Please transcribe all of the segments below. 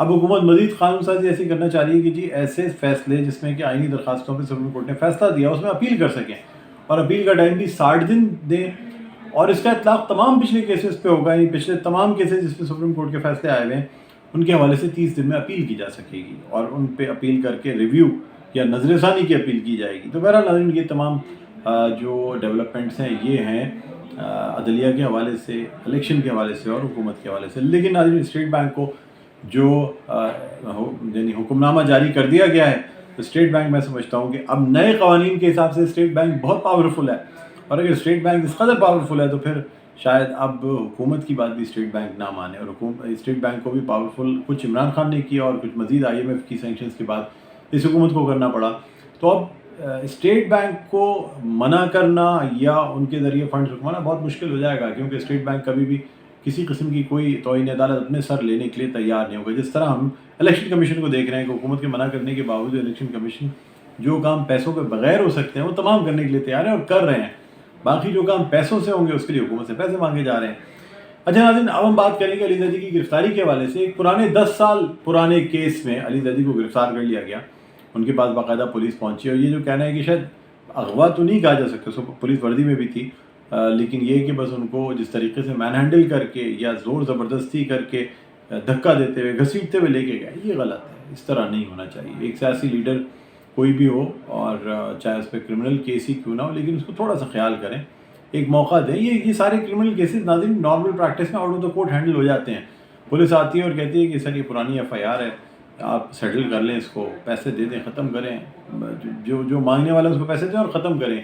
اب حکومت مزید قانون سازی ایسی کرنا چاہ رہی ہے کہ جی ایسے فیصلے جس میں کہ آئینی درخواستوں پہ سپریم کورٹ نے فیصلہ دیا اس میں اپیل کر سکیں، اور اپیل کا ٹائم بھی 60 دن دیں، اور اس کا اطلاق تمام پچھلے کیسز پہ ہوگا، یعنی پچھلے تمام کیسز جس پہ سپریم کورٹ کے فیصلے آئے ہوئے ہیں ان کے حوالے سے 30 دن میں اپیل کی جا سکے گی، اور ان پہ اپیل کر کے ریویو یا نظر ثانی کی اپیل کی جائے گی۔ تو بہرحال ناظرین یہ تمام جو ڈیولپمنٹس ہیں یہ ہیں عدلیہ کے حوالے سے، الیکشن کے حوالے سے اور حکومت کے حوالے سے۔ لیکن ناظرین اسٹیٹ بینک کو جو یعنی حکم نامہ جاری کر دیا گیا ہے، تو اسٹیٹ بینک میں سمجھتا ہوں کہ اب نئے قوانین کے حساب سے اسٹیٹ بینک بہت پاورفل ہے، اور اگر اسٹیٹ بینک اس قدر پاورفل ہے تو پھر شاید اب حکومت کی بات بھی اسٹیٹ بینک نہ مانے، اور اسٹیٹ بینک کو بھی پاورفل کچھ عمران خان نے کیا اور کچھ مزید IMF کی سینکشنز کے بعد اس حکومت کو کرنا پڑا۔ تو اب اسٹیٹ بینک کو منع کرنا یا ان کے ذریعے فنڈز رکوانا بہت مشکل ہو جائے گا، کیونکہ اسٹیٹ بینک کبھی بھی کسی قسم کی کوئی توہین عدالت اپنے سر لینے کے لیے تیار نہیں ہوگا۔ جس طرح ہم الیکشن کمیشن کو دیکھ رہے ہیں کہ حکومت کے منع کرنے کے باوجود الیکشن کمیشن جو کام پیسوں کے بغیر ہو سکتے ہیں وہ تمام کرنے کے لیے تیار ہیں اور کر رہے ہیں، باقی جو کام پیسوں سے ہوں گے اس کے لیے حکومت سے پیسے مانگے جا رہے ہیں۔ اچھا ناظرین، اب ہم بات کریں گے علی زیدی کی گرفتاری کے حوالے سے۔ ایک پرانے 10 سال پرانے کیس میں علی زیدی کو گرفتار کر لیا گیا، ان کے پاس باقاعدہ پولیس پہنچی، اور یہ جو کہنا ہے کہ شاید اغوا تو نہیں کہا جا سکتا، سو پولیس وردی میں بھی تھی، لیکن یہ کہ بس ان کو جس طریقے سے مین ہینڈل کر کے یا زور زبردستی کر کے دھکا دیتے ہوئے گھسیٹتے ہوئے لے کے گئے، یہ غلط ہے، اس طرح نہیں ہونا چاہیے۔ ایک سیاسی لیڈر کوئی بھی ہو، اور چاہے اس پہ کرمنل کیس ہی کیوں نہ ہو، لیکن اس کو تھوڑا سا خیال کریں، ایک موقع دیں۔ یہ سارے کرمنل کیسز ناظرین نارمل پریکٹس میں out of the court handle ہو جاتے ہیں، پولیس آتی ہے اور کہتی ہے کہ سر یہ پرانی FIR ہے، آپ سیٹل کر لیں اس کو، پیسے دے دیں، ختم کریں، جو مانگنے والا اس کو پیسے دیں اور ختم کریں۔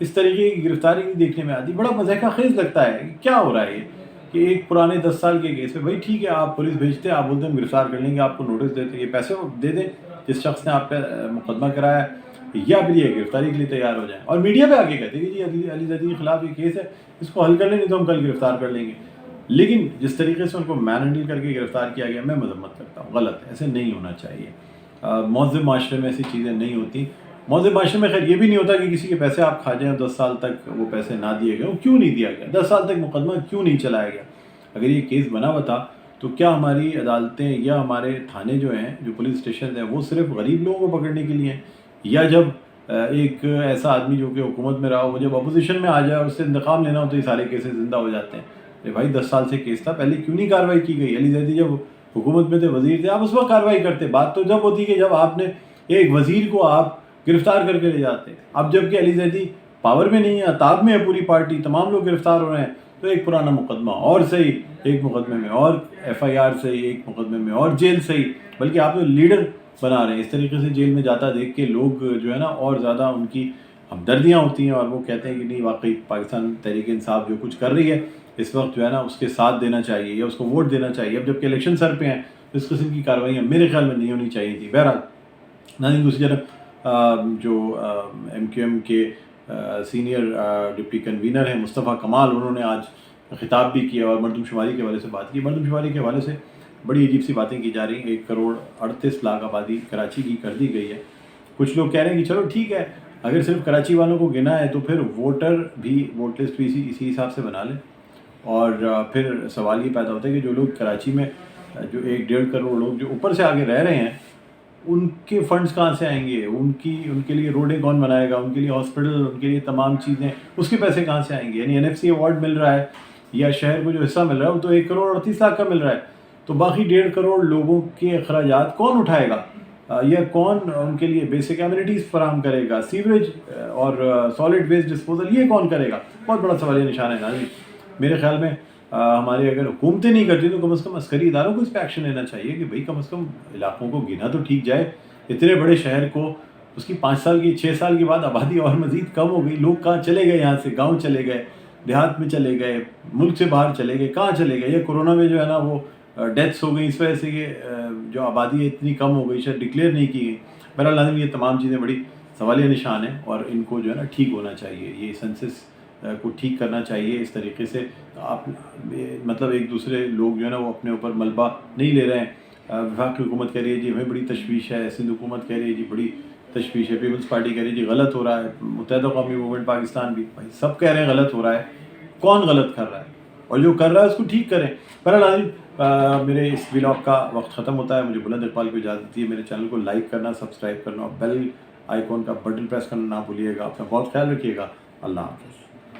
اس طریقے کی گرفتاری نہیں دیکھنے میں آتی، بڑا مضحکہ خیز لگتا ہے کہ کیا ہو رہا ہے یہ، کہ ایک پرانے 10 سال کے کیس میں بھائی ٹھیک ہے آپ پولیس بھیجتے ہیں، آپ بولتے ہیں ہم گرفتار کر لیں گے، آپ کو نوٹس دیتے ہیں، یہ پیسے دے دیں جس شخص نے آپ پہ مقدمہ کرایا ہے، یا پھر یہ گرفتاری کے لیے تیار ہو جائیں، اور میڈیا پہ آگے کہتے ہیں کہ جی علی زیدی کے خلاف یہ کیس ہے، اس کو حل کر لیں، نہیں تو ہم کل گرفتار کر لیں گے۔ لیکن جس طریقے سے ان کو مین ہینڈل کر کے گرفتار کیا گیا، میں مذمت کرتا ہوں، غلط ہے، ایسے نہیں ہونا چاہیے۔ مہذب معاشرے میں ایسی چیزیں نہیں ہوتی۔ مہذب معاشرے میں خیر یہ بھی نہیں ہوتا کہ کسی کے پیسے آپ کھا جائیں، 10 سال تک وہ پیسے نہ دیے گئے، وہ کیوں نہیں دیا گیا، 10 سال تک مقدمہ کیوں نہیں چلایا گیا؟ اگر یہ کیس بنا ہوا تھا تو کیا ہماری عدالتیں یا ہمارے تھانے جو ہیں، جو پولیس اسٹیشن ہیں، وہ صرف غریب لوگوں کو پکڑنے کے لیے ہیں؟ یا جب ایک ایسا آدمی جو کہ حکومت میں رہا ہو، وہ جب اپوزیشن میں آ جائے اور اس سے انتقام لینا ہو تو یہ سارے کیسز زندہ ہو جاتے ہیں؟ بھائی 10 سال سے کیس تھا، پہلے کیوں نہیں کارروائی کی گئی؟ علی زیدی جب حکومت میں تھے، وزیر تھے، آپ اس وقت کارروائی کرتے۔ بات تو جب ہوتی کہ جب آپ نے ایک وزیر کو آپ گرفتار کر کے لے جاتے، اب جب کہ علی زیدی پاور میں نہیں ہے، تاب میں ہے پوری پارٹی، تمام لوگ گرفتار ہو رہے ہیں، تو ایک پرانا مقدمہ اور صحیح، ایک مقدمے میں اور FIR صحیح، ایک مقدمے میں اور جیل صحیح، بلکہ آپ جو لیڈر بنا رہے ہیں اس طریقے سے جیل میں جاتا دیکھ کے لوگ جو ہے نا اور زیادہ ان کی ہمدردیاں ہوتی ہیں، اور وہ کہتے ہیں کہ نہیں واقعی پاکستان تحریک انصاف جو کچھ کر رہی ہے اس وقت جو ہے نا اس کے ساتھ دینا چاہیے یا اس کو ووٹ دینا چاہیے۔ اب جب کہ الیکشن سر پہ ہیں تو اس قسم کی کارروائیاں میرے خیال میں نہیں ہونی چاہیے تھی۔ بہرحال ناظرین، دوسری جانب جو MQM کے سینئر ڈپٹی کنوینر ہیں مصطفیٰ کمال، انہوں نے آج خطاب بھی کیا اور مردم شماری کے حوالے سے بات کی۔ مردم شماری کے حوالے سے بڑی عجیب سی باتیں کی جا رہی ہیں۔ 1.38 کروڑ آبادی کراچی کی کر دی گئی ہے۔ کچھ لوگ کہہ رہے ہیں کہ چلو ٹھیک ہے، اگر صرف کراچی والوں کو گنا ہے تو پھر ووٹر بھی ووٹ لسٹ بھی اسی حساب سے بنا لیں، اور پھر سوال یہ پیدا ہوتا ہے کہ جو لوگ کراچی میں جو 1.5 کروڑ لوگ جو اوپر سے آگے رہ رہے ہیں، ان کے فنڈز کہاں سے آئیں گے؟ ان کے لیے روڈیں کون بنائے گا؟ ان کے لیے ہاسپٹل، ان کے لیے تمام چیزیں، اس کے پیسے کہاں سے آئیں گے؟ یعنی NFC ایوارڈ مل رہا ہے یا شہر کو جو حصہ مل رہا ہے وہ تو 1.38 کروڑ کا مل رہا ہے، تو باقی 1.5 کروڑ لوگوں کے اخراجات کون اٹھائے گا؟ یا کون ان کے لیے بیسک ایمینٹیز فراہم کرے گا؟ سیوریج اور سالڈ ویسٹ ڈسپوزل یہ کون کرے گا؟ بہت بڑا سوالیہ نشان ہے ناظرین۔ میرے خیال میں ہمارے اگر حکومتیں نہیں کرتی تو کم از کم عسکری اداروں کو اس پہ ایکشن لینا چاہیے کہ بھئی کم از کم علاقوں کو گنا تو ٹھیک جائے۔ اتنے بڑے شہر کو اس کی 5 سال کی 6 سال کے بعد آبادی اور مزید کم ہو گئی، لوگ کہاں چلے گئے؟ یہاں سے گاؤں چلے گئے، دیہات میں چلے گئے، ملک سے باہر چلے گئے، کہاں چلے گئے؟ یہ کورونا میں جو ہے نا وہ ڈیتھس ہو گئی، اس وجہ سے یہ جو آبادی ہے اتنی کم ہو گئی، شاید ڈکلیئر نہیں کی گئی۔ بہرحال ناظرین، یہ تمام چیزیں بڑی سوالیہ نشان ہیں اور ان کو جو ہے نا ٹھیک ہونا چاہیے، یہ سینسس کو ٹھیک کرنا چاہیے۔ اس طریقے سے آپ مطلب ایک دوسرے لوگ جو ہے نا وہ اپنے اوپر ملبہ نہیں لے رہے ہیں۔ وفاق کی حکومت کہہ رہی ہے جی ہمیں بڑی تشویش ہے، سندھ حکومت کہہ رہی ہے جی بڑی تشویش ہے، پیپلز پارٹی کہہ رہی ہے جی غلط ہو رہا ہے، متحدہ قومی موومنٹ پاکستان بھی، بھائی سب کہہ رہے ہیں غلط ہو رہا ہے، کون غلط کر رہا ہے؟ اور جو کر رہا ہے اس کو ٹھیک کریں۔ بہرحال میرے اس ولاگ کا وقت ختم ہوتا ہے. مجھے بلند اقبال کو اجازت دیے. میرے چینل کو لائک کرنا، سبسکرائب کرنا اور بیل آئیکن کا بٹن پریس کرنا نہ بھولیے گا. اپنا بہت خیال رکھیے گا. اللہ حافظ.